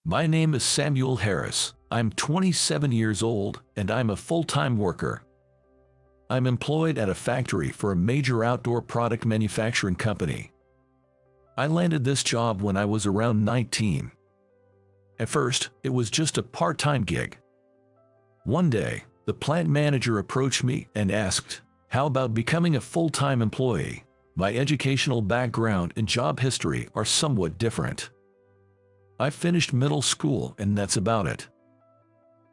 My name is Samuel Harris. I'm 27 years old, and I'm a full-time worker. I'm employed at a factory for a major outdoor product manufacturing company. I landed this job when I was around 19. At first, it was just a part-time gig. One day, the plant manager approached me and asked, "How about becoming a full-time employee? My educational background and job history are somewhat different. I finished middle school and that's about it."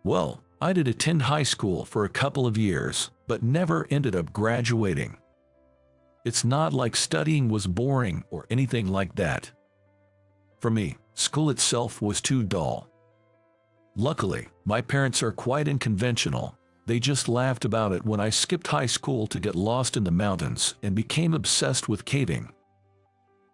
Well, I did attend high school for a couple of years, but never ended up graduating. It's not like studying was boring or anything like that. For me, school itself was too dull. Luckily, my parents are quite unconventional. They just laughed about it when I skipped high school to get lost in the mountains and became obsessed with caving.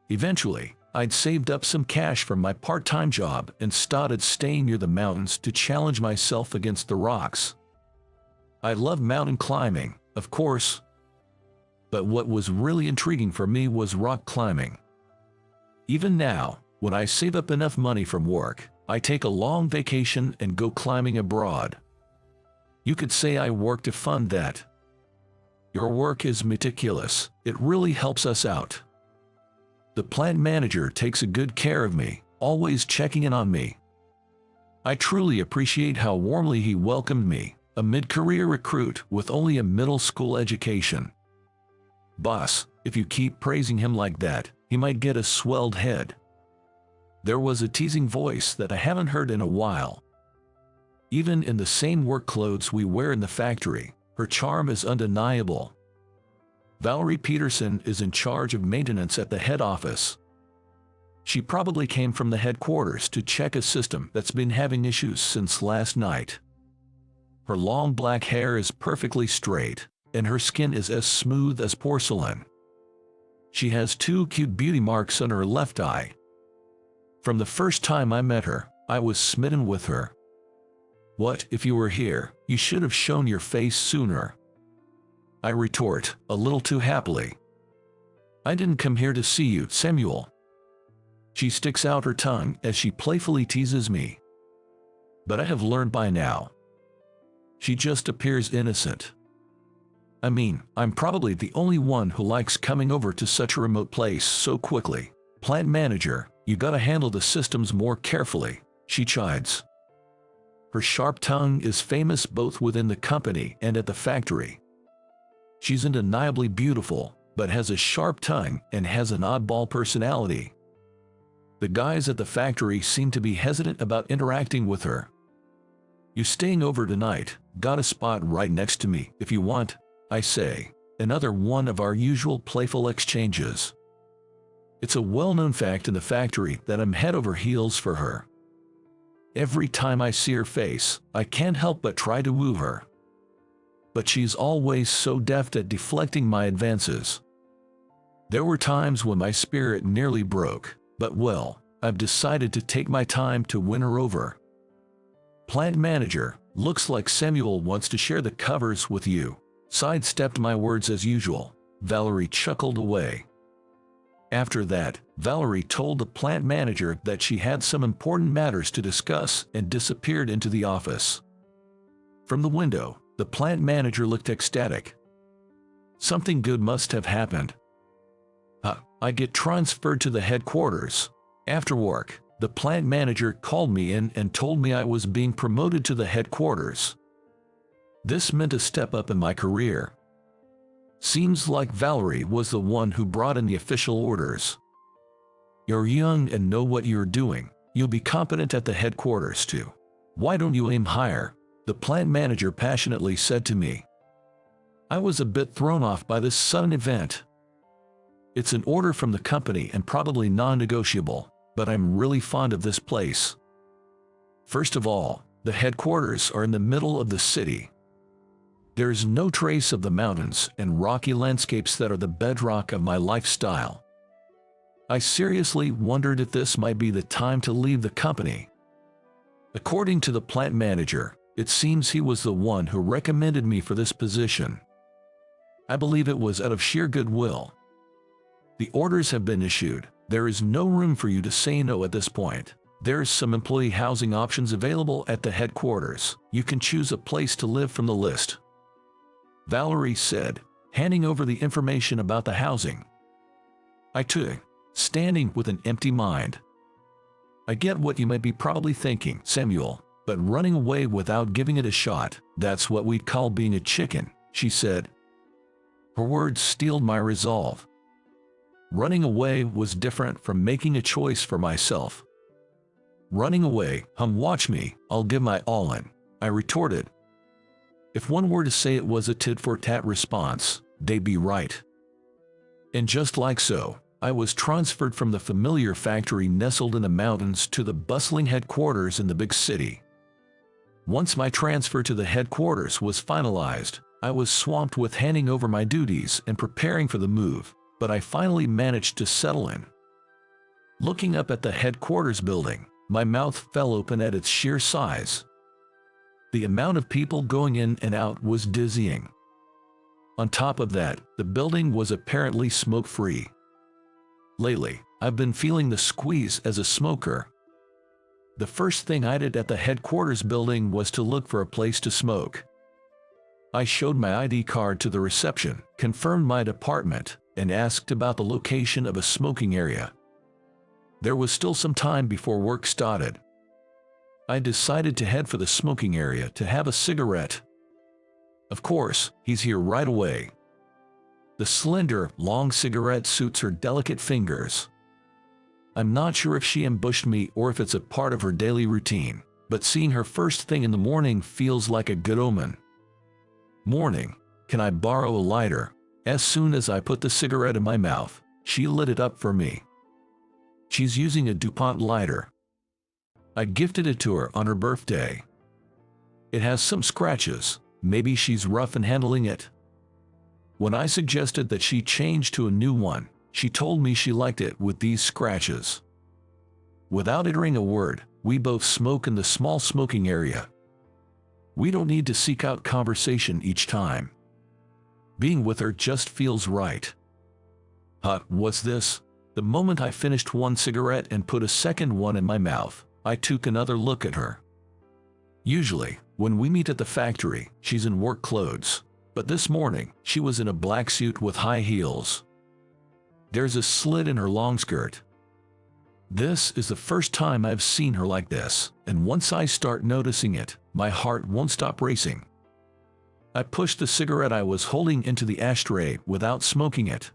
Eventually, I'd saved up some cash from my part-time job and started staying near the mountains to challenge myself against the rocks. I love mountain climbing, of course, but what was really intriguing for me was rock climbing. Even now, when I save up enough money from work, I take a long vacation and go climbing abroad. You could say I work to fund that. Your work is meticulous. It really helps us out. The plant manager takes a good care of me, always checking in on me. I truly appreciate how warmly he welcomed me, a mid-career recruit with only a middle school education. "Boss, if you keep praising him like that, he might get a swelled head." There was a teasing voice that I haven't heard in a while. Even in the same work clothes we wear in the factory, her charm is undeniable. Valerie Peterson is in charge of maintenance at the head office. She probably came from the headquarters to check a system that's been having issues since last night. Her long black hair is perfectly straight, and her skin is as smooth as porcelain. She has 2 cute beauty marks on her left eye. From the first time I met her, I was smitten with her. "What, if you were here, you should have shown your face sooner," I retort, a little too happily. "I didn't come here to see you, Samuel." She sticks out her tongue as she playfully teases me. But I have learned by now. She just appears innocent. I mean, I'm probably the only one who likes coming over to such a remote place so quickly. "Plant manager, you gotta handle the systems more carefully," she chides. Her sharp tongue is famous both within the company and at the factory. She's undeniably beautiful, but has a sharp tongue and has an oddball personality. The guys at the factory seem to be hesitant about interacting with her. "You staying over tonight? Got a spot right next to me if you want," I say, another one of our usual playful exchanges. It's a well-known fact in the factory that I'm head over heels for her. Every time I see her face, I can't help but try to woo her. But she's always so deft at deflecting my advances. There were times when my spirit nearly broke, but well, I've decided to take my time to win her over. "Plant manager, looks like Samuel wants to share the covers with you," sidestepped my words as usual. Valerie chuckled away. After that, Valerie told the plant manager that she had some important matters to discuss and disappeared into the office. From the window, the plant manager looked ecstatic. Something good must have happened. I get transferred to the headquarters. After work, the plant manager called me in and told me I was being promoted to the headquarters. This meant a step up in my career. Seems like Valerie was the one who brought in the official orders. "You're young and know what you're doing. You'll be competent at the headquarters too. Why don't you aim higher?" the plant manager passionately said to me. I was a bit thrown off by this sudden event. It's an order from the company and probably non-negotiable, but I'm really fond of this place. First of all, the headquarters are in the middle of the city. There's no trace of the mountains and rocky landscapes that are the bedrock of my lifestyle. I seriously wondered if this might be the time to leave the company. According to the plant manager, it seems he was the one who recommended me for this position. I believe it was out of sheer goodwill. The orders have been issued. There is no room for you to say no at this point. There's some employee housing options available at the headquarters. You can choose a place to live from the list," Valerie said, handing over the information about the housing. I took, standing with an empty mind. "I get what you might be probably thinking, Samuel, but running away without giving it a shot, that's what we'd call being a chicken," she said. Her words steeled my resolve. Running away was different from making a choice for myself. "Running away, watch me, I'll give my all in," I retorted. If one were to say it was a tit-for-tat response, they'd be right. And just like so, I was transferred from the familiar factory nestled in the mountains to the bustling headquarters in the big city. Once my transfer to the headquarters was finalized, I was swamped with handing over my duties and preparing for the move, but I finally managed to settle in. Looking up at the headquarters building, my mouth fell open at its sheer size. The amount of people going in and out was dizzying. On top of that, the building was apparently smoke-free. Lately, I've been feeling the squeeze as a smoker. The first thing I did at the headquarters building was to look for a place to smoke. I showed my ID card to the reception, confirmed my department, and asked about the location of a smoking area. There was still some time before work started. I decided to head for the smoking area to have a cigarette. Of course, he's here right away. The slender, long cigarette suits her delicate fingers. I'm not sure if she ambushed me or if it's a part of her daily routine, but seeing her first thing in the morning feels like a good omen. "Morning, can I borrow a lighter?" As soon as I put the cigarette in my mouth, she lit it up for me. She's using a DuPont lighter. I gifted it to her on her birthday. It has some scratches, maybe she's rough in handling it. When I suggested that she change to a new one, she told me she liked it with these scratches. Without uttering a word, we both smoke in the small smoking area. We don't need to seek out conversation each time. Being with her just feels right. What's this? The moment I finished one cigarette and put a second one in my mouth, I took another look at her. Usually, when we meet at the factory, she's in work clothes, but this morning, she was in a black suit with high heels. There's a slit in her long skirt. This is the first time I've seen her like this, and once I start noticing it, my heart won't stop racing. I pushed the cigarette I was holding into the ashtray without smoking it.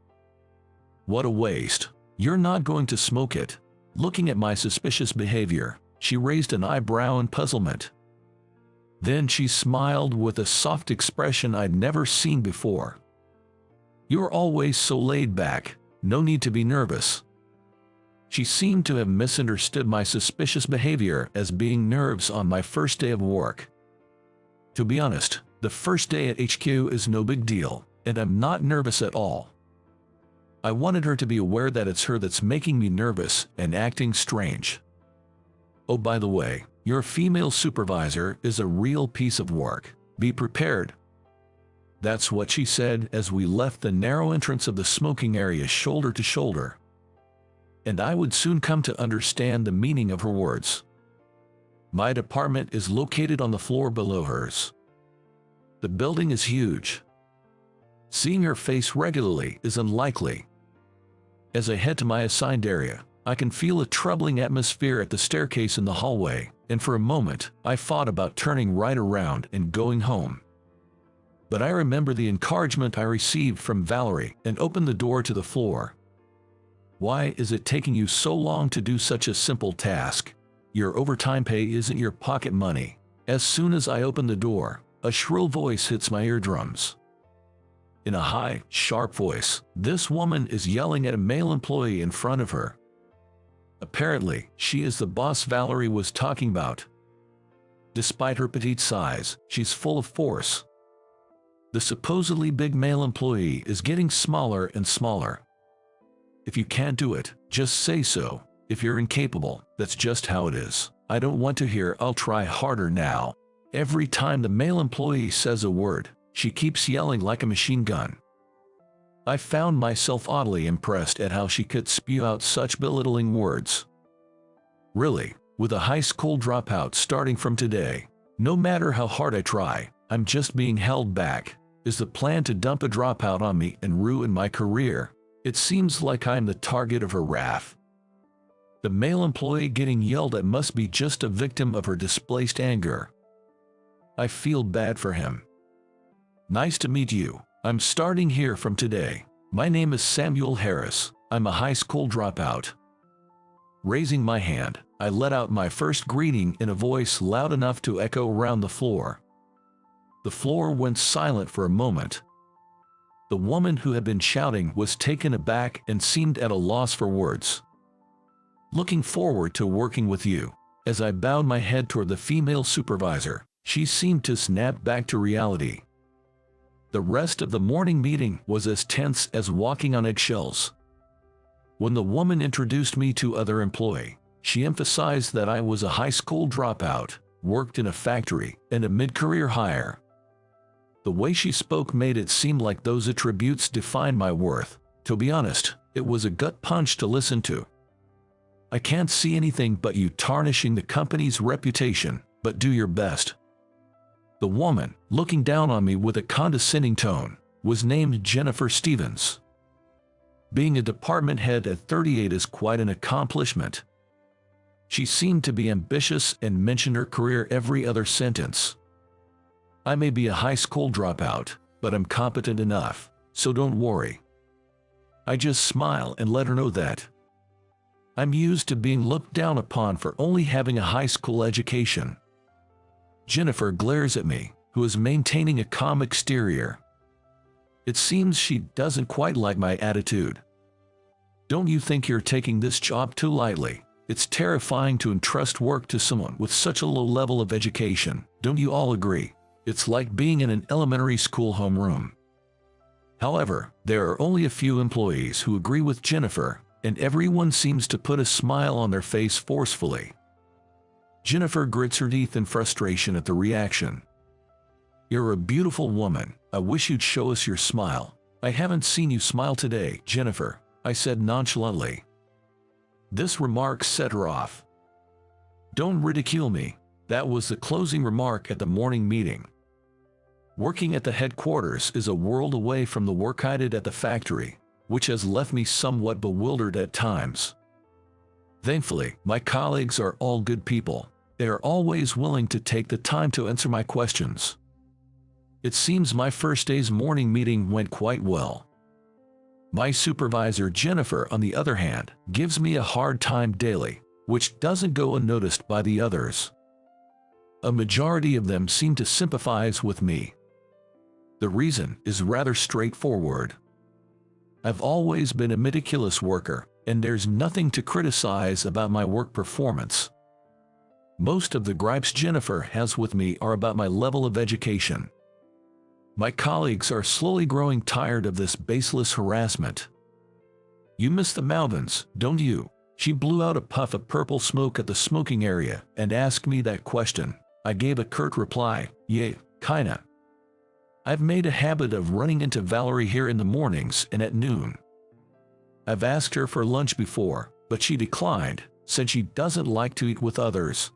What a waste. "You're not going to smoke it?" Looking at my suspicious behavior, she raised an eyebrow in puzzlement. Then she smiled with a soft expression I'd never seen before. "You're always so laid back, no need to be nervous." She seemed to have misunderstood my suspicious behavior as being nerves on my first day of work. To be honest, the first day at HQ is no big deal, and I'm not nervous at all. I wanted her to be aware that it's her that's making me nervous and acting strange. "Oh, by the way, your female supervisor is a real piece of work. Be prepared." That's what she said as we left the narrow entrance of the smoking area shoulder to shoulder. And I would soon come to understand the meaning of her words. My department is located on the floor below hers. The building is huge. Seeing her face regularly is unlikely. As I head to my assigned area, I can feel a troubling atmosphere at the staircase in the hallway, and for a moment, I thought about turning right around and going home. But I remember the encouragement I received from Valerie and opened the door to the floor. "Why is it taking you so long to do such a simple task? Your overtime pay isn't your pocket money." As soon as I open the door, a shrill voice hits my eardrums. In a high, sharp voice, this woman is yelling at a male employee in front of her. Apparently, she is the boss Valerie was talking about. Despite her petite size, she's full of force. The supposedly big male employee is getting smaller and smaller. If you can't do it, just say so. If you're incapable, that's just how it is. I don't want to hear "I'll try harder now." Every time the male employee says a word, she keeps yelling like a machine gun. I found myself oddly impressed at how she could spew out such belittling words. Really, with a high school dropout starting from today. No matter how hard I try, I'm just being held back. Is the plan to dump a dropout on me and ruin my career? It seems like I'm the target of her wrath. The male employee getting yelled at must be just a victim of her displaced anger. I feel bad for him. Nice to meet you. I'm starting here from today. My name is Samuel Harris. I'm a high school dropout. Raising my hand, I let out my first greeting in a voice loud enough to echo around the floor. The floor went silent for a moment. The woman who had been shouting was taken aback and seemed at a loss for words. Looking forward to working with you. As I bowed my head toward the female supervisor, she seemed to snap back to reality. The rest of the morning meeting was as tense as walking on eggshells. When the woman introduced me to other employee, she emphasized that I was a high school dropout, worked in a factory, and a mid-career hire. The way she spoke made it seem like those attributes defined my worth. To be honest, it was a gut punch to listen to. I can't see anything but you tarnishing the company's reputation, but do your best. The woman, looking down on me with a condescending tone, was named Jennifer Stevens. Being a department head at 38 is quite an accomplishment. She seemed to be ambitious and mentioned her career every other sentence. I may be a high school dropout, but I'm competent enough, so don't worry. I just smile and let her know that I'm used to being looked down upon for only having a high school education. Jennifer glares at me, who is maintaining a calm exterior. It seems she doesn't quite like my attitude. Don't you think you're taking this job too lightly? It's terrifying to entrust work to someone with such a low level of education. Don't you all agree? It's like being in an elementary school homeroom. However, there are only a few employees who agree with Jennifer, and everyone seems to put a smile on their face forcefully. Jennifer grits her teeth in frustration at the reaction. You're a beautiful woman. I wish you'd show us your smile. I haven't seen you smile today, Jennifer, I said nonchalantly. This remark set her off. Don't ridicule me. That was the closing remark at the morning meeting. Working at the headquarters is a world away from the work I did at the factory, which has left me somewhat bewildered at times. Thankfully, my colleagues are all good people. They are always willing to take the time to answer my questions. It seems my first day's morning meeting went quite well. My supervisor Jennifer, on the other hand, gives me a hard time daily, which doesn't go unnoticed by the others. A majority of them seem to sympathize with me. The reason is rather straightforward. I've always been a meticulous worker, and there's nothing to criticize about my work performance. Most of the gripes Jennifer has with me are about my level of education. My colleagues are slowly growing tired of this baseless harassment. You miss the mountains, don't you? She blew out a puff of purple smoke at the smoking area and asked me that question. I gave a curt reply, yeah, kinda. I've made a habit of running into Valerie here in the mornings and at noon. I've asked her for lunch before, but she declined, said she doesn't like to eat with others.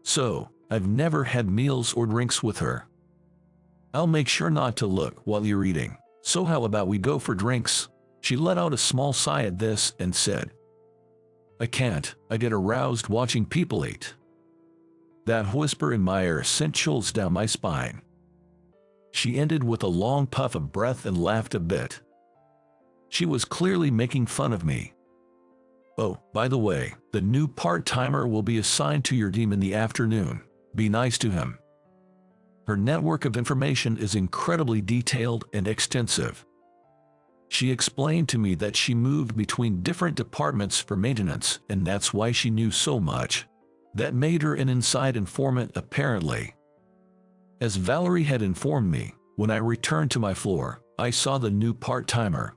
So, I've never had meals or drinks with her. I'll make sure not to look while you're eating. So how about we go for drinks? She let out a small sigh at this and said, I can't. I get aroused watching people eat. That whisper in my ear sent chills down my spine. She ended with a long puff of breath and laughed a bit. She was clearly making fun of me. Oh, by the way, the new part-timer will be assigned to your team in the afternoon. Be nice to him. Her network of information is incredibly detailed and extensive. She explained to me that she moved between different departments for maintenance, and that's why she knew so much. That made her an inside informant, apparently. As Valerie had informed me, when I returned to my floor, I saw the new part-timer.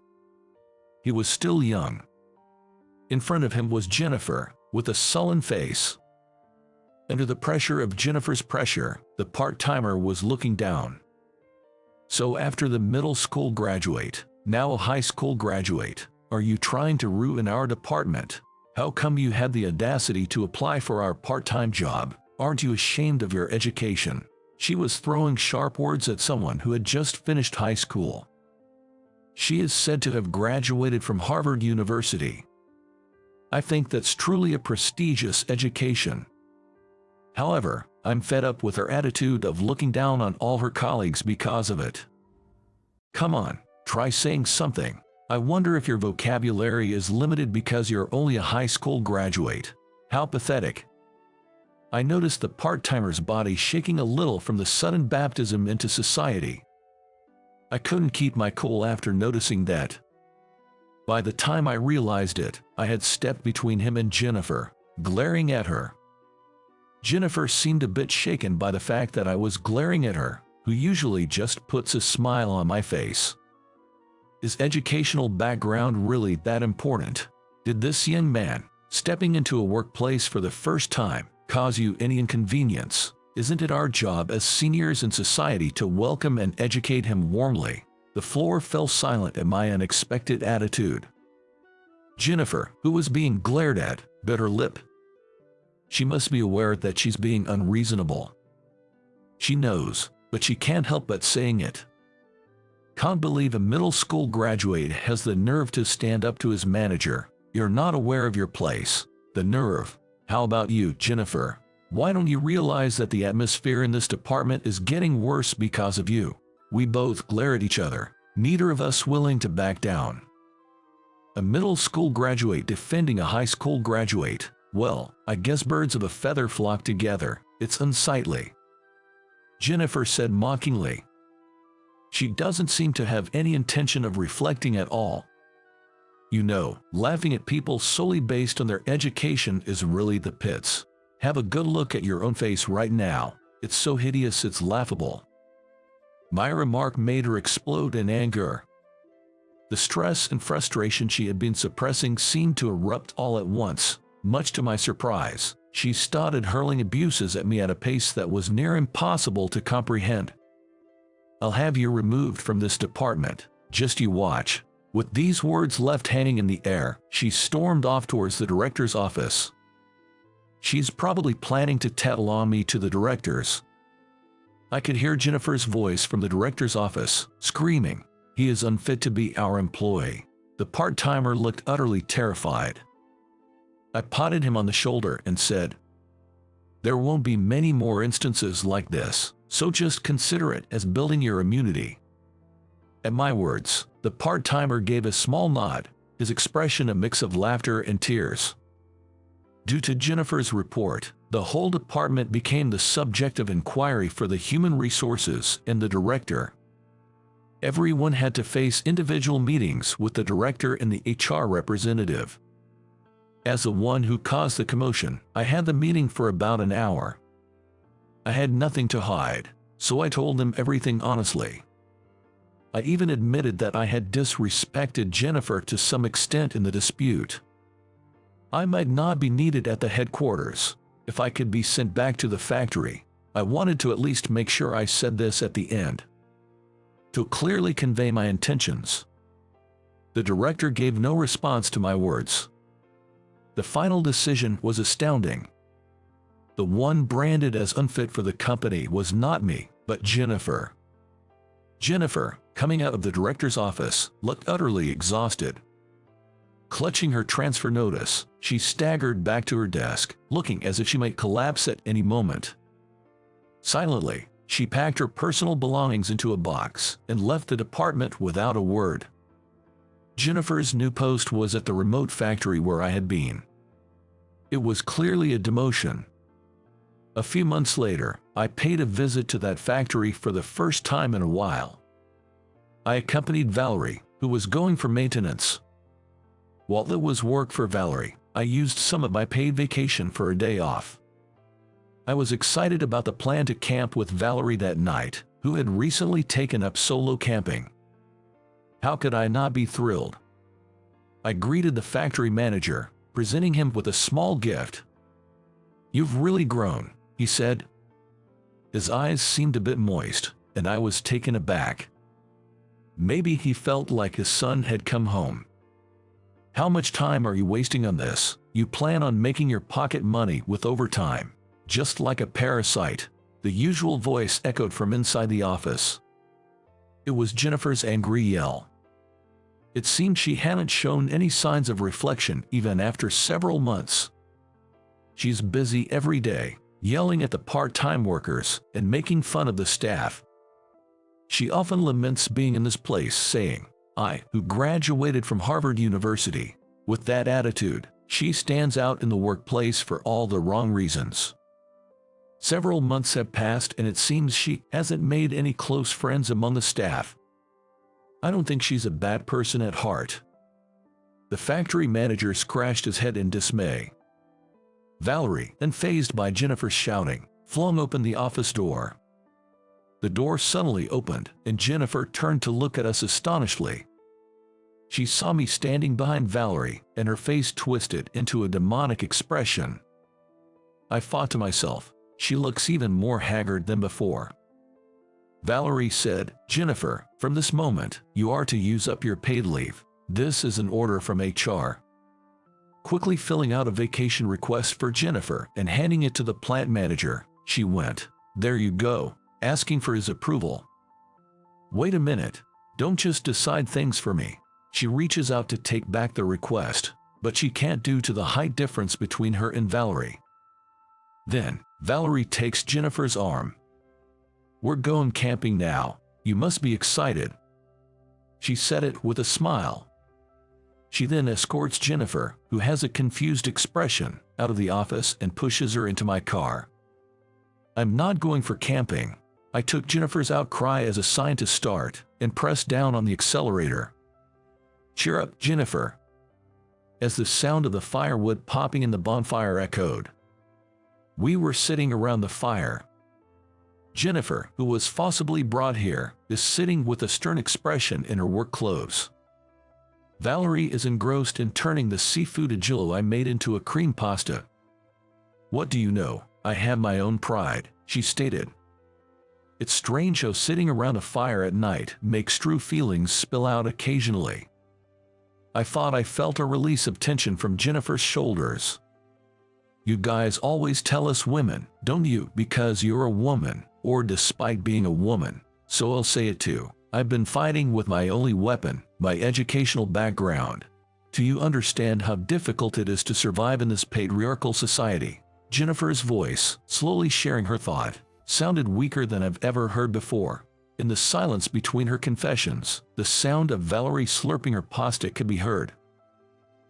He was still young. In front of him was Jennifer, with a sullen face. Under the pressure of Jennifer's pressure, the part-timer was looking down. So after the middle school graduate, now a high school graduate, are you trying to ruin our department? How come you had the audacity to apply for our part-time job? Aren't you ashamed of your education? She was throwing sharp words at someone who had just finished high school. She is said to have graduated from Harvard University. I think that's truly a prestigious education. However, I'm fed up with her attitude of looking down on all her colleagues because of it. Come on, try saying something. I wonder if your vocabulary is limited because you're only a high school graduate. How pathetic. I noticed the part-timer's body shaking a little from the sudden baptism into society. I couldn't keep my cool after noticing that. By the time I realized it, I had stepped between him and Jennifer, glaring at her. Jennifer seemed a bit shaken by the fact that I was glaring at her, who usually just puts a smile on my face. Is educational background really that important? Did this young man, stepping into a workplace for the first time, cause you any inconvenience? Isn't it our job as seniors in society to welcome and educate him warmly? The floor fell silent at my unexpected attitude. Jennifer, who was being glared at, bit her lip. She must be aware that she's being unreasonable. She knows, but she can't help but saying it. Can't believe a middle school graduate has the nerve to stand up to his manager. You're not aware of your place. The nerve. How about you, Jennifer? Why don't you realize that the atmosphere in this department is getting worse because of you? We both glare at each other, neither of us willing to back down. A middle school graduate defending a high school graduate. Well, I guess birds of a feather flock together. It's unsightly. Jennifer said mockingly. She doesn't seem to have any intention of reflecting at all. You know, laughing at people solely based on their education is really the pits. Have a good look at your own face right now. It's so hideous it's laughable. My remark made her explode in anger. The stress and frustration she had been suppressing seemed to erupt all at once. Much to my surprise, she started hurling abuses at me at a pace that was near impossible to comprehend. I'll have you removed from this department. Just you watch. With these words left hanging in the air, she stormed off towards the director's office. She's probably planning to tattle on me to the directors. I could hear Jennifer's voice from the director's office, screaming, "He is unfit to be our employee." The part-timer looked utterly terrified. I patted him on the shoulder and said, "There won't be many more instances like this, so just consider it as building your immunity." At my words, the part-timer gave a small nod, his expression a mix of laughter and tears. Due to Jennifer's report, the whole department became the subject of inquiry for the human resources and the director. Everyone had to face individual meetings with the director and the HR representative. As the one who caused the commotion, I had the meeting for about an hour. I had nothing to hide, so I told them everything honestly. I even admitted that I had disrespected Jennifer to some extent in the dispute. I might not be needed at the headquarters. If I could be sent back to the factory, I wanted to at least make sure I said this at the end, to clearly convey my intentions. The director gave no response to my words. The final decision was astounding. The one branded as unfit for the company was not me, but Jennifer. Jennifer, coming out of the director's office, looked utterly exhausted. Clutching her transfer notice, she staggered back to her desk, looking as if she might collapse at any moment. Silently, she packed her personal belongings into a box and left the department without a word. Jennifer's new post was at the remote factory where I had been. It was clearly a demotion. A few months later, I paid a visit to that factory for the first time in a while. I accompanied Valerie, who was going for maintenance. While it was work for Valerie, I used some of my paid vacation for a day off. I was excited about the plan to camp with Valerie that night, who had recently taken up solo camping. How could I not be thrilled? I greeted the factory manager, presenting him with a small gift. "You've really grown," he said. His eyes seemed a bit moist, and I was taken aback. Maybe he felt like his son had come home. "How much time are you wasting on this?" You plan on making your pocket money with overtime. Just like a parasite, the usual voice echoed from inside the office. It was Jennifer's angry yell. It seemed she hadn't shown any signs of reflection even after several months. She's busy every day, yelling at the part-time workers and making fun of the staff. She often laments being in this place, saying, "I, who graduated from Harvard University, with that attitude, she stands out in the workplace for all the wrong reasons." Several months have passed and it seems she hasn't made any close friends among the staff. I don't think she's a bad person at heart. The factory manager scratched his head in dismay. Valerie, unfazed by Jennifer's shouting, flung open the office door. The door suddenly opened, and Jennifer turned to look at us astonishedly. She saw me standing behind Valerie, and her face twisted into a demonic expression. I thought to myself, she looks even more haggard than before. Valerie said, "Jennifer, from this moment, you are to use up your paid leave. This is an order from HR." Quickly filling out a vacation request for Jennifer and handing it to the plant manager, she went, "There you go," asking for his approval. "Wait a minute, don't just decide things for me." She reaches out to take back the request, but she can't due to the height difference between her and Valerie. Then, Valerie takes Jennifer's arm. "We're going camping now. You must be excited." She said it with a smile. She then escorts Jennifer, who has a confused expression, out of the office and pushes her into my car. I'm not going for camping. I took Jennifer's outcry as a sign to start and pressed down on the accelerator. "Cheer up, Jennifer," as the sound of the firewood popping in the bonfire echoed. We were sitting around the fire. Jennifer, who was forcibly brought here, is sitting with a stern expression in her work clothes. Valerie is engrossed in turning the seafood agillo I made into a cream pasta. "What do you know? I have my own pride," she stated. It's strange how sitting around a fire at night makes true feelings spill out occasionally. I thought I felt a release of tension from Jennifer's shoulders. "You guys always tell us women, don't you, because you're a woman, or despite being a woman, so I'll say it too. I've been fighting with my only weapon, my educational background. Do you understand how difficult it is to survive in this patriarchal society?" Jennifer's voice, slowly sharing her thought, sounded weaker than I've ever heard before. In the silence between her confessions, the sound of Valerie slurping her pasta could be heard.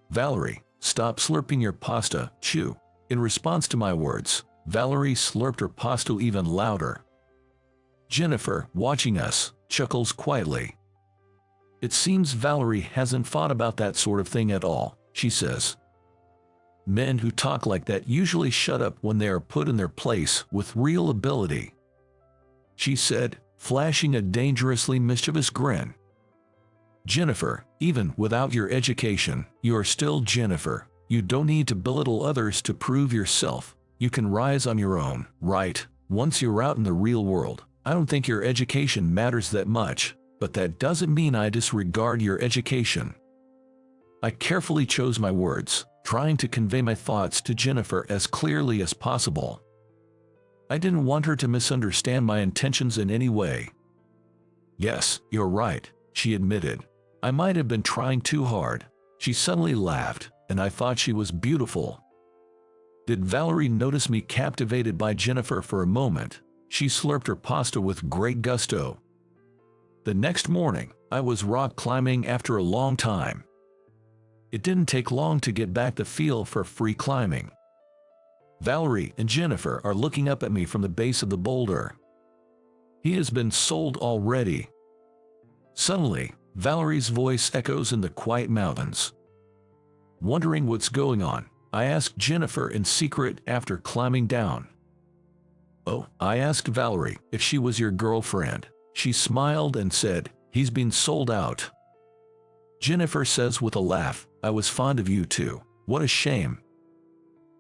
"Valerie, stop slurping your pasta, chew." In response to my words, Valerie slurped her pasta even louder. Jennifer, watching us, chuckles quietly. "It seems Valerie hasn't thought about that sort of thing at all," she says. "Men who talk like that usually shut up when they are put in their place with real ability," she said, flashing a dangerously mischievous grin. "Jennifer, even without your education, you are still Jennifer. You don't need to belittle others to prove yourself. You can rise on your own, right? Once you're out in the real world. I don't think your education matters that much, but that doesn't mean I disregard your education." I carefully chose my words, trying to convey my thoughts to Jennifer as clearly as possible. I didn't want her to misunderstand my intentions in any way. "Yes, you're right," she admitted. "I might have been trying too hard." She suddenly laughed, and I thought she was beautiful. Did Valerie notice me captivated by Jennifer for a moment? She slurped her pasta with great gusto. The next morning, I was rock climbing after a long time. It didn't take long to get back the feel for free climbing. Valerie and Jennifer are looking up at me from the base of the boulder. "He has been sold already." Suddenly, Valerie's voice echoes in the quiet mountains. Wondering what's going on, I asked Jennifer in secret after climbing down. "Oh," I asked Valerie if she was your girlfriend. She smiled and said, "He's been sold out." Jennifer says with a laugh, "I was fond of you too. What a shame."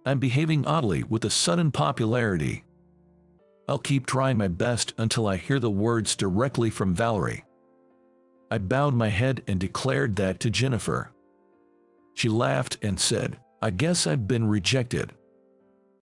I'm behaving oddly with a sudden popularity. I'll keep trying my best until I hear the words directly from Valerie. I bowed my head and declared that to Jennifer. She laughed and said, I guess I've been rejected.